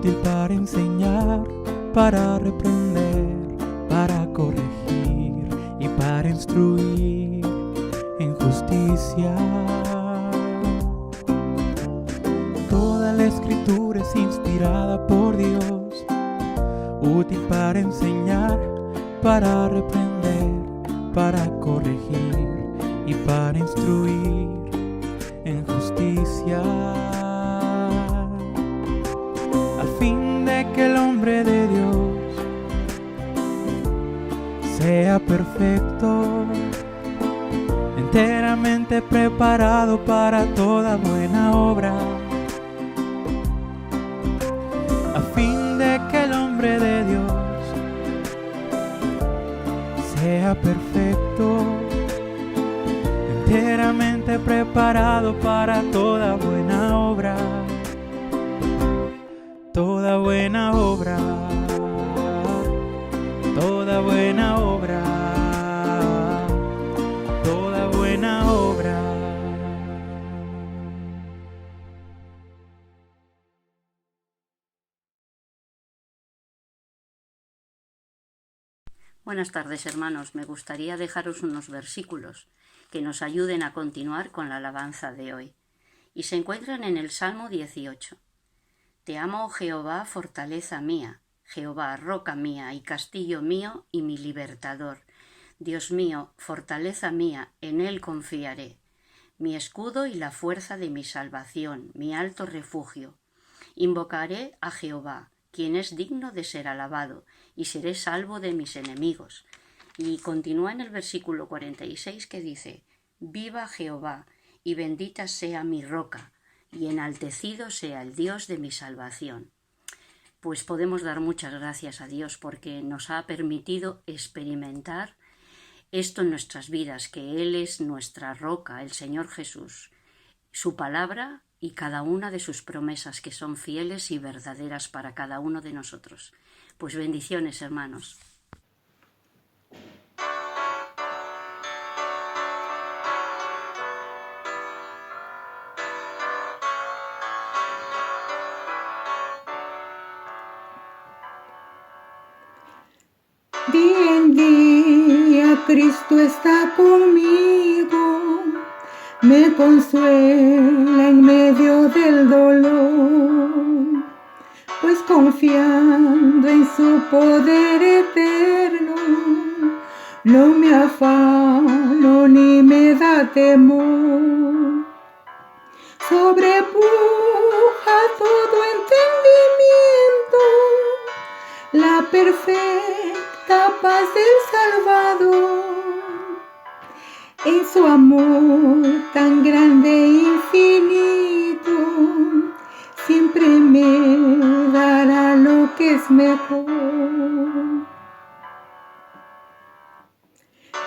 útil para enseñar, para reprender, para corregir y para instruir en justicia. Toda la escritura es inspirada por Dios, útil para enseñar, para reprender, para corregir y para instruir en justicia, a fin de que el hombre de Dios sea perfecto, enteramente preparado para toda buena obra, a fin de que el hombre de Dios sea perfecto, enteramente preparado para toda buena obra, toda buena obra, toda buena obra, toda buena obra. Buenas tardes, hermanos. Me gustaría dejaros unos versículos que nos ayuden a continuar con la alabanza de hoy. Y se encuentran en el Salmo 18. Te amo, oh Jehová, fortaleza mía, Jehová, roca mía y castillo mío y mi libertador. Dios mío, fortaleza mía, en él confiaré. Mi escudo y la fuerza de mi salvación, mi alto refugio. Invocaré a Jehová, quien es digno de ser alabado, y seré salvo de mis enemigos. Y continúa en el versículo 46 que dice: Viva Jehová, y bendita sea mi roca, y enaltecido sea el Dios de mi salvación. Pues podemos dar muchas gracias a Dios porque nos ha permitido experimentar esto en nuestras vidas, que Él es nuestra roca, el Señor Jesús, su palabra y cada una de sus promesas, que son fieles y verdaderas para cada uno de nosotros. Pues bendiciones, hermanos. Día en día Cristo está conmigo, me consuela en medio del dolor, pues confiando en su poder eterno, no me afano ni me da temor. Sobrepuja todo entendimiento la perfecta paz del Salvador. En su amor tan grande e infinito, siempre me dará lo que es mejor.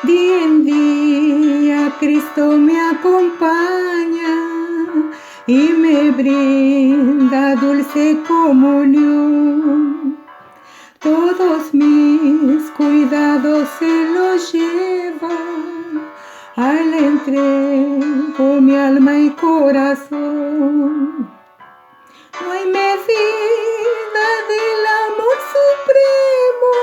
Día en día Cristo me acompaña y me brinda dulce comunión. Todos mis cuidados se los lleva, al entrego mi alma y corazón. No hay medida del amor supremo,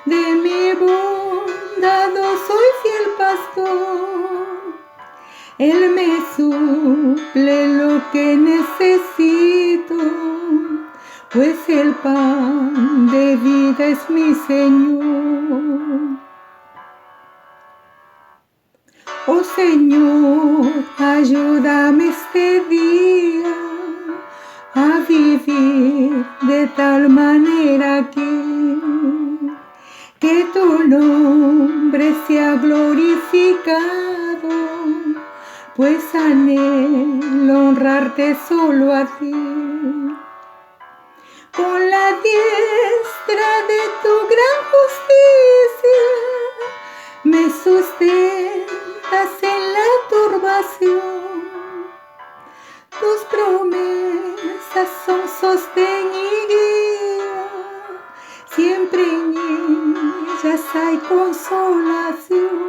de mi bondadoso y fiel pastor. Él me suple lo que necesito, pues el pan de vida es mi Señor. Oh Señor, ayúdame este día a vivir de tal manera que tu nombre sea glorificado, pues anhelo honrarte solo a ti. Con la diestra de tu gran justicia me sustentas en la turbación. Tus promesas son sostén y guía, siempre en ellas hay consolación.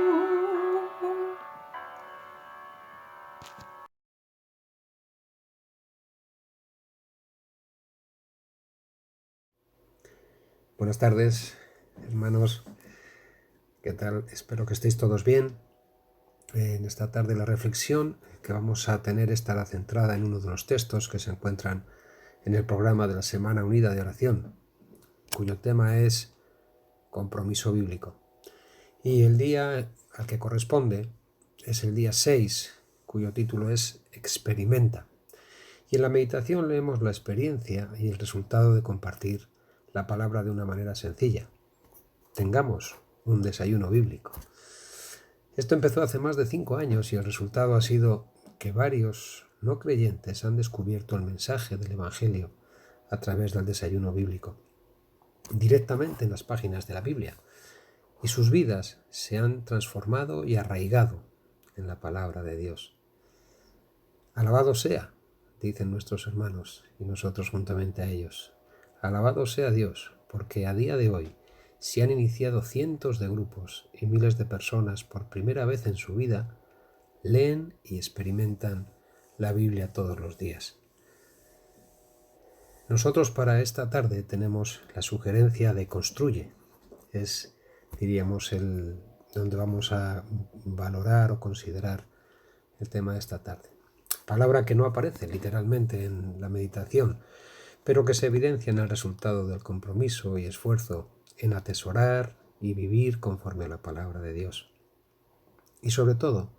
Buenas tardes, hermanos. ¿Qué tal? Espero que estéis todos bien. En esta tarde la reflexión que vamos a tener estará centrada en uno de los textos que se encuentran en el programa de la Semana Unida de Oración, cuyo tema es compromiso bíblico. Y el día al que corresponde es el día 6, cuyo título es Experimenta. Y en la meditación leemos la experiencia y el resultado de compartir la palabra de una manera sencilla. Tengamos un desayuno bíblico. Esto empezó hace más de 5 años y el resultado ha sido que varios no creyentes han descubierto el mensaje del Evangelio a través del desayuno bíblico, directamente en las páginas de la Biblia, y sus vidas se han transformado y arraigado en la palabra de Dios. Alabado sea, dicen nuestros hermanos y nosotros juntamente a ellos. Alabado sea Dios, porque a día de hoy se han iniciado cientos de grupos y miles de personas por primera vez en su vida leen y experimentan la Biblia todos los días. Nosotros para esta tarde tenemos la sugerencia de construye. Es, diríamos, donde vamos a valorar o considerar el tema de esta tarde. Palabra que no aparece literalmente en la meditación, pero que se evidencia en el resultado del compromiso y esfuerzo en atesorar y vivir conforme a la palabra de Dios. Y sobre todo,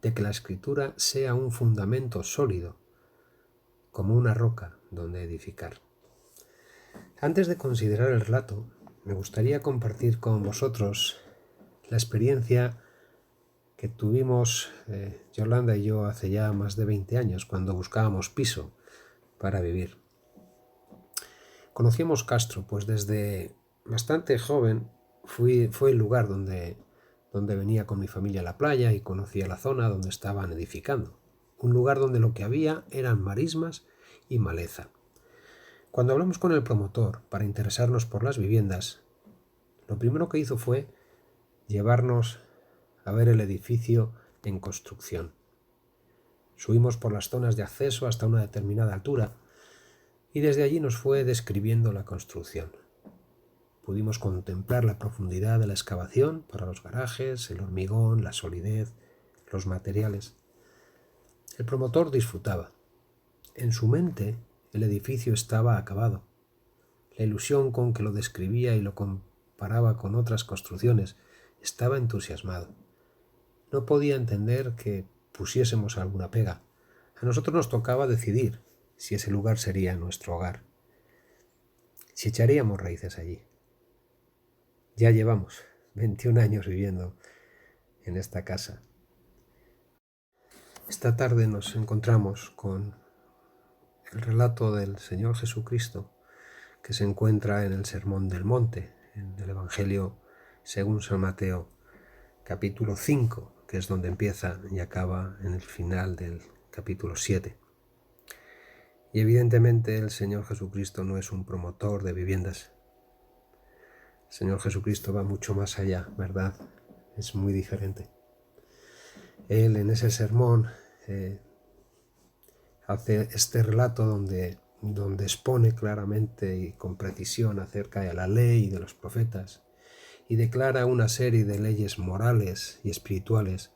de que la Escritura sea un fundamento sólido, como una roca donde edificar. Antes de considerar el relato, me gustaría compartir con vosotros la experiencia que tuvimos Yolanda y yo hace ya más de 20 años, cuando buscábamos piso para vivir. Conocíamos Castro, pues desde bastante joven fue el lugar donde venía con mi familia a la playa y conocía la zona donde estaban edificando. Un lugar donde lo que había eran marismas y maleza. Cuando hablamos con el promotor para interesarnos por las viviendas, lo primero que hizo fue llevarnos a ver el edificio en construcción. Subimos por las zonas de acceso hasta una determinada altura y desde allí nos fue describiendo la construcción. Pudimos contemplar la profundidad de la excavación para los garajes, el hormigón, la solidez, los materiales. El promotor disfrutaba. En su mente el edificio estaba acabado. La ilusión con que lo describía y lo comparaba con otras construcciones estaba entusiasmado. No podía entender que pusiésemos alguna pega. A nosotros nos tocaba decidir si ese lugar sería nuestro hogar, si echaríamos raíces allí. Ya llevamos 21 años viviendo en esta casa. Esta tarde nos encontramos con el relato del Señor Jesucristo que se encuentra en el Sermón del Monte, en el Evangelio según San Mateo, capítulo 5, que es donde empieza y acaba en el final del capítulo 7. Y evidentemente el Señor Jesucristo no es un promotor de viviendas. El Señor Jesucristo va mucho más allá, ¿verdad? Es muy diferente. Él en ese sermón hace este relato donde expone claramente y con precisión acerca de la ley y de los profetas y declara una serie de leyes morales y espirituales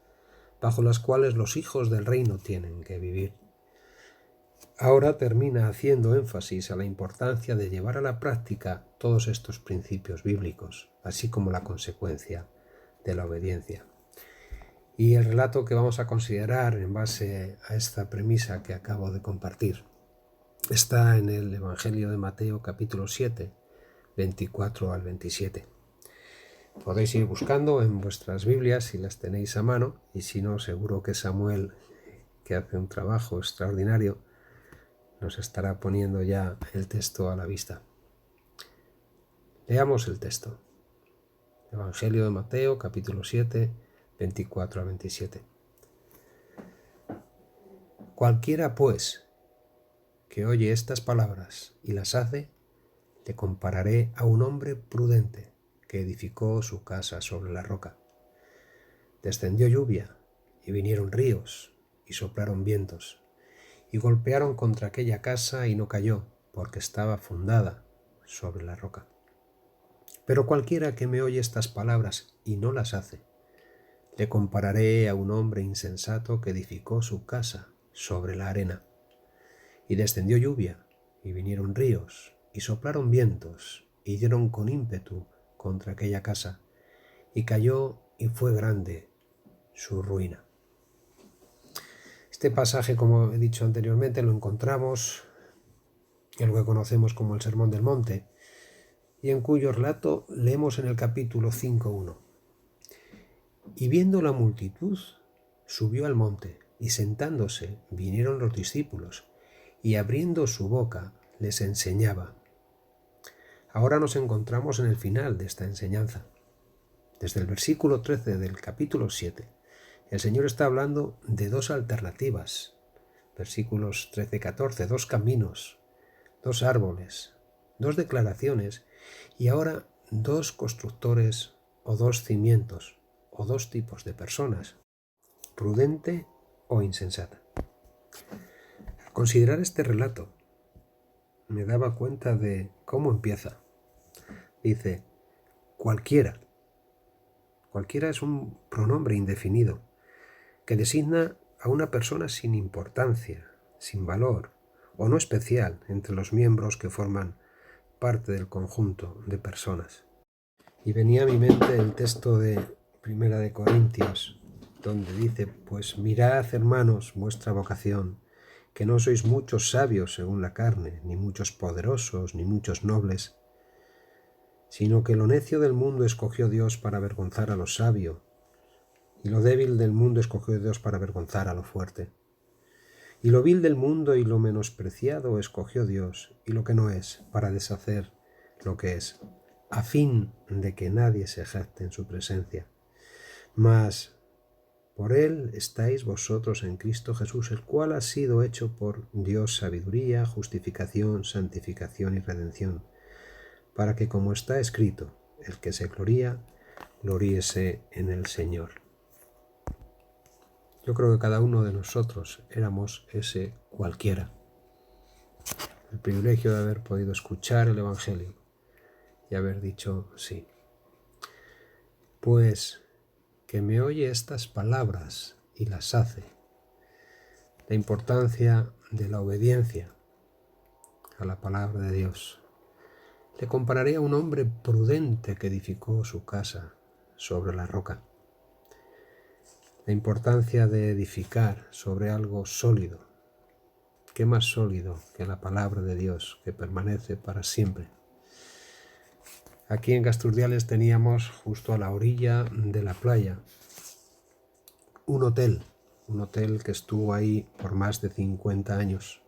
bajo las cuales los hijos del reino tienen que vivir. Ahora termina haciendo énfasis a la importancia de llevar a la práctica todos estos principios bíblicos, así como la consecuencia de la obediencia. Y el relato que vamos a considerar en base a esta premisa que acabo de compartir está en el Evangelio de Mateo capítulo 7, 24 al 27. Podéis ir buscando en vuestras Biblias si las tenéis a mano, y si no, seguro que Samuel, que hace un trabajo extraordinario, nos estará poniendo ya el texto a la vista. Leamos el texto. Evangelio de Mateo, capítulo 7, 24 a 27. Cualquiera, pues, que oye estas palabras y las hace, le compararé a un hombre prudente que edificó su casa sobre la roca. Descendió lluvia, y vinieron ríos, y soplaron vientos, y golpearon contra aquella casa y no cayó, porque estaba fundada sobre la roca. Pero cualquiera que me oye estas palabras y no las hace, le compararé a un hombre insensato que edificó su casa sobre la arena. Y descendió lluvia, y vinieron ríos, y soplaron vientos, y dieron con ímpetu contra aquella casa, y cayó y fue grande su ruina. Este pasaje, como he dicho anteriormente, lo encontramos en lo que conocemos como el Sermón del Monte, y en cuyo relato leemos en el capítulo 5:1. Y viendo la multitud, subió al monte, y sentándose vinieron los discípulos, y abriendo su boca les enseñaba. Ahora nos encontramos en el final de esta enseñanza. Desde el versículo 13 del capítulo 7, el Señor está hablando de dos alternativas. Versículos 13-14, dos caminos, dos árboles, dos declaraciones y ahora dos constructores o dos cimientos o dos tipos de personas, prudente o insensata. Al considerar este relato, me daba cuenta de cómo empieza. Dice, cualquiera. Cualquiera es un pronombre indefinido que designa a una persona sin importancia, sin valor o no especial entre los miembros que forman parte del conjunto de personas. Y venía a mi mente el texto de Primera de Corintios, donde dice, pues mirad, hermanos, vuestra vocación, que no sois muchos sabios según la carne, ni muchos poderosos, ni muchos nobles, sino que lo necio del mundo escogió Dios para avergonzar a lo sabio, y lo débil del mundo escogió Dios para avergonzar a lo fuerte. Y lo vil del mundo y lo menospreciado escogió Dios, y lo que no es, para deshacer lo que es, a fin de que nadie se jacte en su presencia. Mas por él estáis vosotros en Cristo Jesús, el cual ha sido hecho por Dios sabiduría, justificación, santificación y redención, para que, como está escrito, el que se gloría, gloríese en el Señor. Yo creo que cada uno de nosotros éramos ese cualquiera. El privilegio de haber podido escuchar el Evangelio y haber dicho sí. Pues que me oye estas palabras y las hace. La importancia de la obediencia a la palabra de Dios. Le compararé a un hombre prudente que edificó su casa sobre la roca. La importancia de edificar sobre algo sólido. ¿Qué más sólido que la palabra de Dios que permanece para siempre? Aquí en Casturdiales teníamos justo a la orilla de la playa un hotel que estuvo ahí por más de 50 años,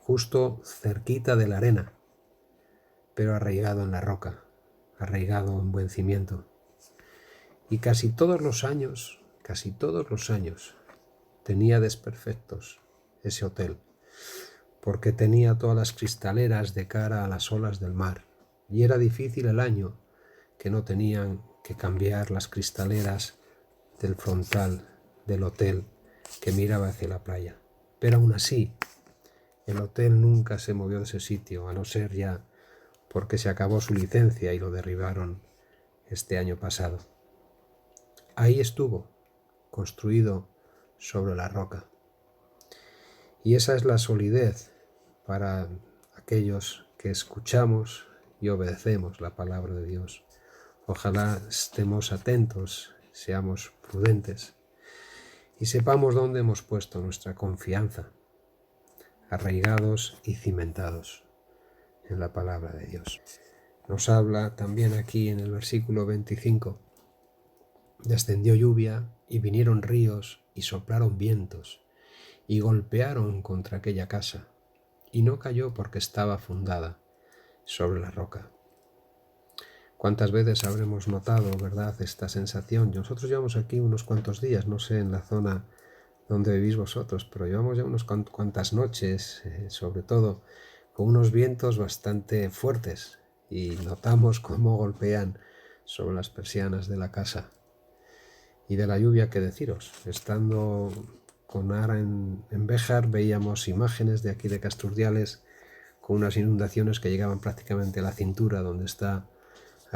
justo cerquita de la arena, pero arraigado en la roca, arraigado en buen cimiento. Y casi todos los años, tenía desperfectos ese hotel, porque tenía todas las cristaleras de cara a las olas del mar, y era difícil el año que no tenían que cambiar las cristaleras del frontal del hotel que miraba hacia la playa. Pero aún así, el hotel nunca se movió de ese sitio, a no ser ya porque se acabó su licencia y lo derribaron este año pasado. Ahí estuvo, construido sobre la roca. Y esa es la solidez para aquellos que escuchamos y obedecemos la palabra de Dios. Ojalá estemos atentos, seamos prudentes y sepamos dónde hemos puesto nuestra confianza, arraigados y cimentados en la palabra de Dios. Nos habla también aquí en el versículo 25. Descendió lluvia y vinieron ríos y soplaron vientos y golpearon contra aquella casa y no cayó porque estaba fundada sobre la roca. ¿Cuántas veces habremos notado, verdad, esta sensación? Nosotros llevamos aquí unos cuantos días, no sé en la zona donde vivís vosotros, pero llevamos ya unas cuantas noches, sobre todo, con unos vientos bastante fuertes y notamos cómo golpean sobre las persianas de la casa. Y de la lluvia, ¿qué deciros? Estando con Ara en Béjar, veíamos imágenes de aquí de Casturdiales con unas inundaciones que llegaban prácticamente a la cintura donde está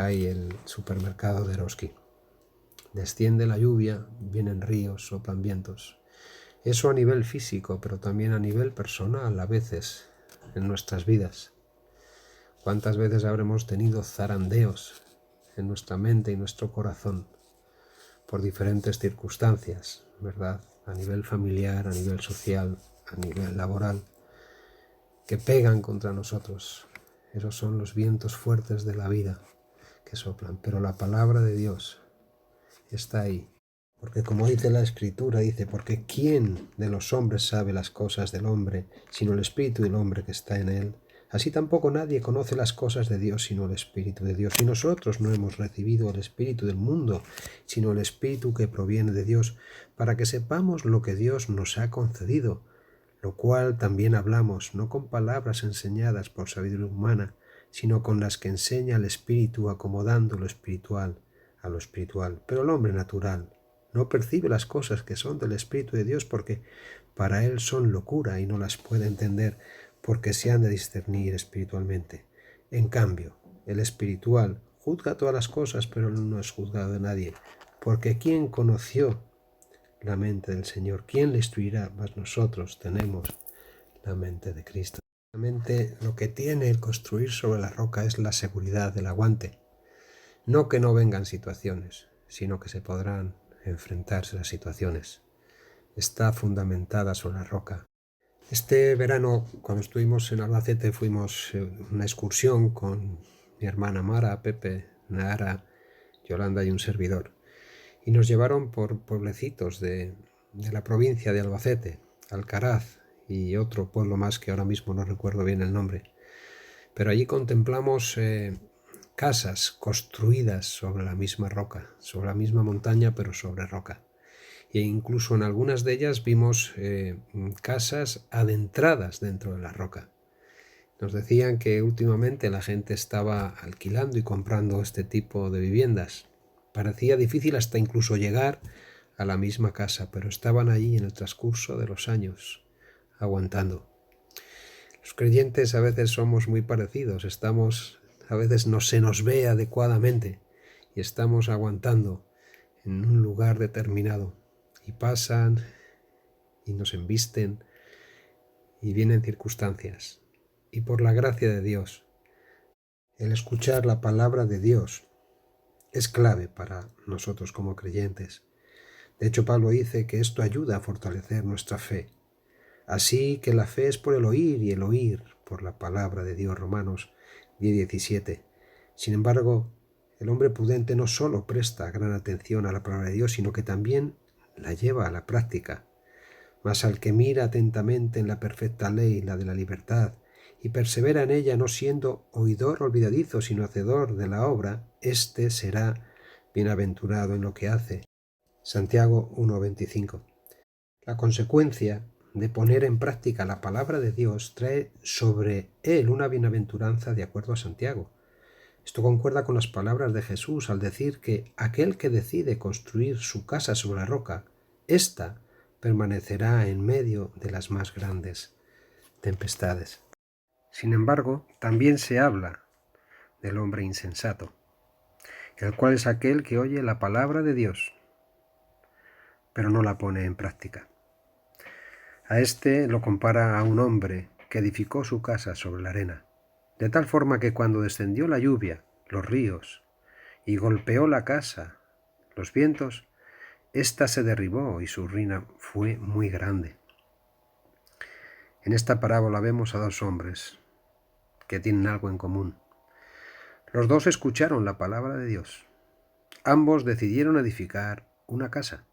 hay el supermercado de Eroski. Desciende la lluvia, vienen ríos, soplan vientos. Eso a nivel físico, pero también a nivel personal a veces en nuestras vidas. ¿Cuántas veces habremos tenido zarandeos en nuestra mente y nuestro corazón por diferentes circunstancias, ¿verdad? A nivel familiar, a nivel social, a nivel laboral, que pegan contra nosotros. Esos son los vientos fuertes de la vida que soplan, pero la palabra de Dios está ahí. Porque como dice la Escritura, dice, porque ¿quién de los hombres sabe las cosas del hombre, sino el Espíritu del hombre que está en él? Así tampoco nadie conoce las cosas de Dios, sino el Espíritu de Dios. Y nosotros no hemos recibido el Espíritu del mundo, sino el Espíritu que proviene de Dios, para que sepamos lo que Dios nos ha concedido, lo cual también hablamos, no con palabras enseñadas por sabiduría humana, sino con las que enseña el Espíritu, acomodando lo espiritual a lo espiritual. Pero el hombre natural no percibe las cosas que son del Espíritu de Dios, porque para él son locura y no las puede entender, porque se han de discernir espiritualmente. En cambio, el espiritual juzga todas las cosas, pero no es juzgado de nadie, porque ¿quién conoció la mente del Señor? ¿Quién le instruirá? Mas nosotros tenemos la mente de Cristo. Realmente lo que tiene el construir sobre la roca es la seguridad del aguante. No que no vengan situaciones, sino que se podrán enfrentarse a las situaciones. Está fundamentada sobre la roca. Este verano, cuando estuvimos en Albacete, fuimos una excursión con mi hermana Mara, Pepe, Nara, Yolanda y un servidor. Y nos llevaron por pueblecitos de la provincia de Albacete, Alcaraz y otro pueblo más que ahora mismo no recuerdo bien el nombre. Pero allí contemplamos casas construidas sobre la misma roca, sobre la misma montaña, pero sobre roca. E incluso en algunas de ellas vimos casas adentradas dentro de la roca. Nos decían que últimamente la gente estaba alquilando y comprando este tipo de viviendas. Parecía difícil hasta incluso llegar a la misma casa, pero estaban allí en el transcurso de los años, aguantando. Los creyentes a veces somos muy parecidos, a veces no se nos ve adecuadamente y estamos aguantando en un lugar determinado y pasan y nos embisten y vienen circunstancias. Y por la gracia de Dios, el escuchar la palabra de Dios es clave para nosotros como creyentes. De hecho, Pablo dice que esto ayuda a fortalecer nuestra fe. Así que la fe es por el oír y el oír por la palabra de Dios, Romanos 10:17. Sin embargo, el hombre prudente no solo presta gran atención a la palabra de Dios, sino que también la lleva a la práctica. Mas al que mira atentamente en la perfecta ley, la de la libertad, y persevera en ella, no siendo oidor olvidadizo, sino hacedor de la obra, éste será bienaventurado en lo que hace. Santiago 1:25. La consecuencia de poner en práctica la palabra de Dios trae sobre él una bienaventuranza de acuerdo a Santiago. Esto concuerda con las palabras de Jesús al decir que aquel que decide construir su casa sobre la roca, ésta permanecerá en medio de las más grandes tempestades. Sin embargo, también se habla del hombre insensato, el cual es aquel que oye la palabra de Dios, pero no la pone en práctica. A este lo compara a un hombre que edificó su casa sobre la arena, de tal forma que cuando descendió la lluvia, los ríos, y golpeó la casa, los vientos, ésta se derribó y su ruina fue muy grande. En esta parábola vemos a dos hombres que tienen algo en común. Los dos escucharon la palabra de Dios. Ambos decidieron edificar una casa.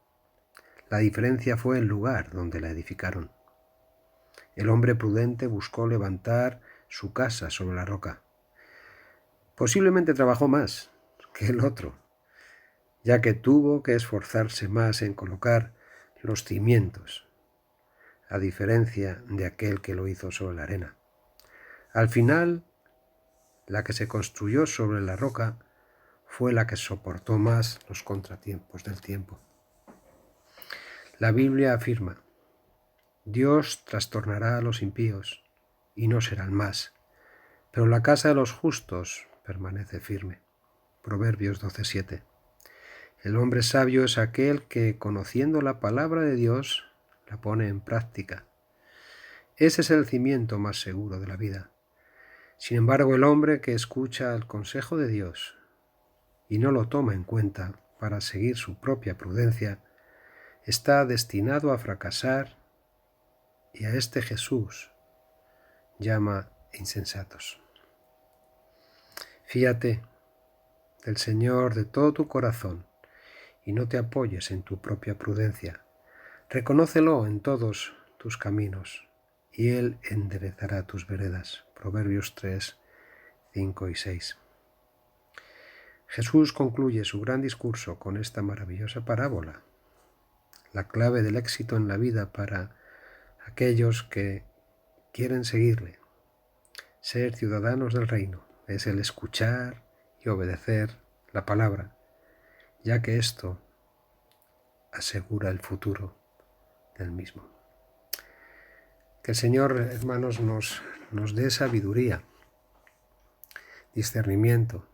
La diferencia fue el lugar donde la edificaron. El hombre prudente buscó levantar su casa sobre la roca. Posiblemente trabajó más que el otro, ya que tuvo que esforzarse más en colocar los cimientos, a diferencia de aquel que lo hizo sobre la arena. Al final, la que se construyó sobre la roca fue la que soportó más los contratiempos del tiempo. La Biblia afirma: Dios trastornará a los impíos y no serán más, pero la casa de los justos permanece firme. Proverbios 12:7. El hombre sabio es aquel que, conociendo la palabra de Dios, la pone en práctica. Ese es el cimiento más seguro de la vida. Sin embargo, el hombre que escucha el consejo de Dios y no lo toma en cuenta para seguir su propia prudencia, está destinado a fracasar, y a este Jesús llama insensatos. Fíate del Señor de todo tu corazón y no te apoyes en tu propia prudencia. Reconócelo en todos tus caminos y Él enderezará tus veredas. Proverbios 3, 5 y 6. Jesús concluye su gran discurso con esta maravillosa parábola, la clave del éxito en la vida para aquellos que quieren seguirle. Ser ciudadanos del reino es el escuchar y obedecer la palabra, ya que esto asegura el futuro del mismo. Que el Señor, hermanos, nos dé sabiduría, discernimiento,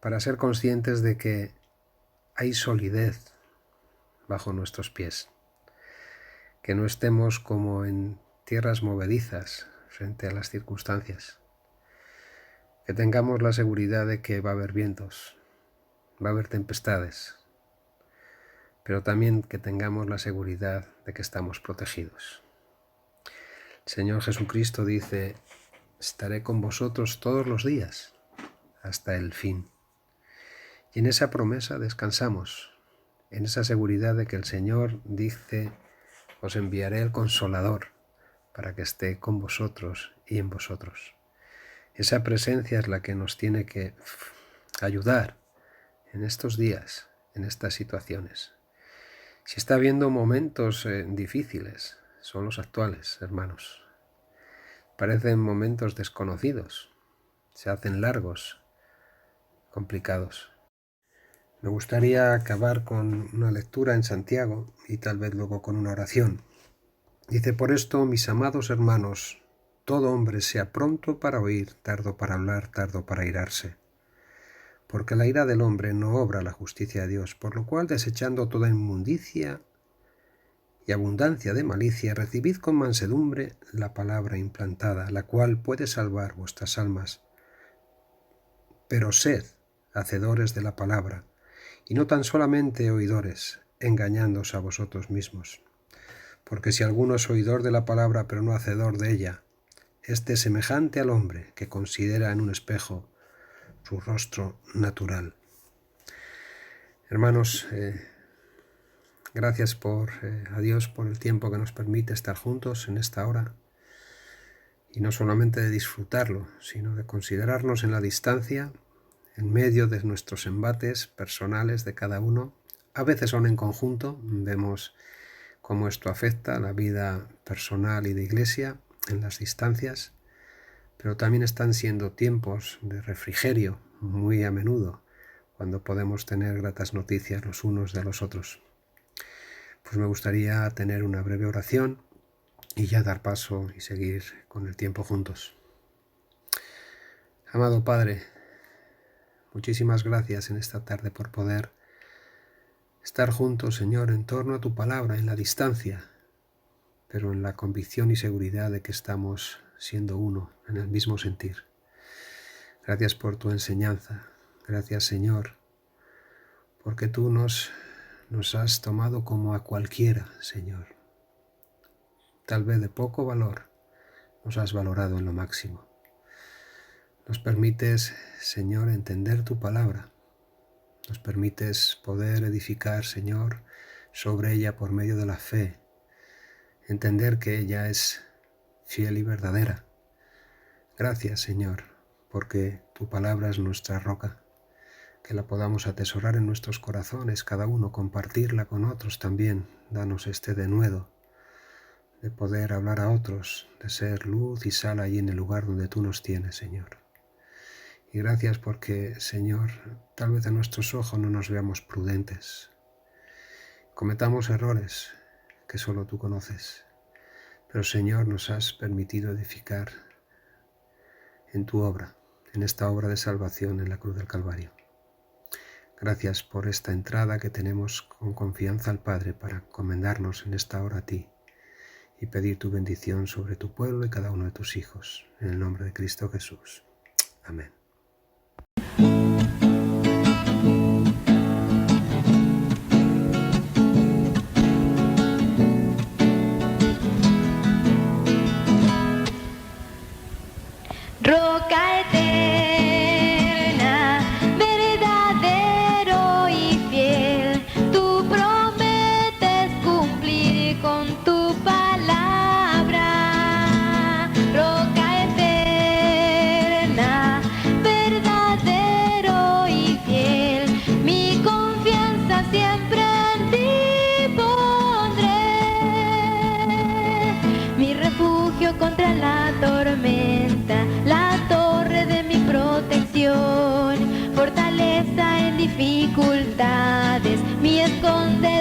para ser conscientes de que hay solidez bajo nuestros pies, que no estemos como en tierras movedizas frente a las circunstancias, que tengamos la seguridad de que va a haber vientos, va a haber tempestades, pero también que tengamos la seguridad de que estamos protegidos. El Señor Jesucristo dice: estaré con vosotros todos los días hasta el fin. Y en esa promesa descansamos, en esa seguridad de que el Señor dice: os enviaré el Consolador para que esté con vosotros y en vosotros. Esa presencia es la que nos tiene que ayudar en estos días, en estas situaciones. Si está habiendo momentos difíciles, son los actuales, hermanos. Parecen momentos desconocidos, se hacen largos, complicados. Me gustaría acabar con una lectura en Santiago y tal vez luego con una oración. Dice: por esto, mis amados hermanos, todo hombre sea pronto para oír, tardo para hablar, tardo para airarse. Porque la ira del hombre no obra la justicia de Dios, por lo cual, desechando toda inmundicia y abundancia de malicia, recibid con mansedumbre la palabra implantada, la cual puede salvar vuestras almas. Pero sed hacedores de la palabra, y no tan solamente oidores, engañándoos a vosotros mismos. Porque si alguno es oidor de la palabra, pero no hacedor de ella, este es semejante al hombre que considera en un espejo su rostro natural. Hermanos, gracias a Dios por el tiempo que nos permite estar juntos en esta hora, y no solamente de disfrutarlo, sino de considerarnos en la distancia, en medio de nuestros embates personales de cada uno. A veces son en conjunto, vemos cómo esto afecta a la vida personal y de iglesia en las distancias, pero también están siendo tiempos de refrigerio muy a menudo, cuando podemos tener gratas noticias los unos de los otros. Pues me gustaría tener una breve oración y ya dar paso y seguir con el tiempo juntos. Amado Padre, muchísimas gracias en esta tarde por poder estar juntos, Señor, en torno a tu palabra, en la distancia, pero en la convicción y seguridad de que estamos siendo uno, en el mismo sentir. Gracias por tu enseñanza. Gracias, Señor, porque tú nos has tomado como a cualquiera, Señor. Tal vez de poco valor, nos has valorado en lo máximo. Nos permites, Señor, entender tu palabra. Nos permites poder edificar, Señor, sobre ella por medio de la fe. Entender que ella es fiel y verdadera. Gracias, Señor, porque tu palabra es nuestra roca. Que la podamos atesorar en nuestros corazones, cada uno compartirla con otros también. Danos este denuedo de poder hablar a otros, de ser luz y sal allí en el lugar donde tú nos tienes, Señor. Y gracias porque, Señor, tal vez a nuestros ojos no nos veamos prudentes. Cometamos errores que solo tú conoces. Pero, Señor, nos has permitido edificar en tu obra, en esta obra de salvación en la cruz del Calvario. Gracias por esta entrada que tenemos con confianza al Padre para encomendarnos en esta hora a ti y pedir tu bendición sobre tu pueblo y cada uno de tus hijos. En el nombre de Cristo Jesús. Amén. Roca eterna, verdadero y fiel, tú prometes cumplir con tu palabra. Roca eterna, verdadero y fiel, mi confianza siempre en ti pondré, mi refugio contra la tormenta, la torre de mi protección, fortaleza en dificultades, mi escondedero.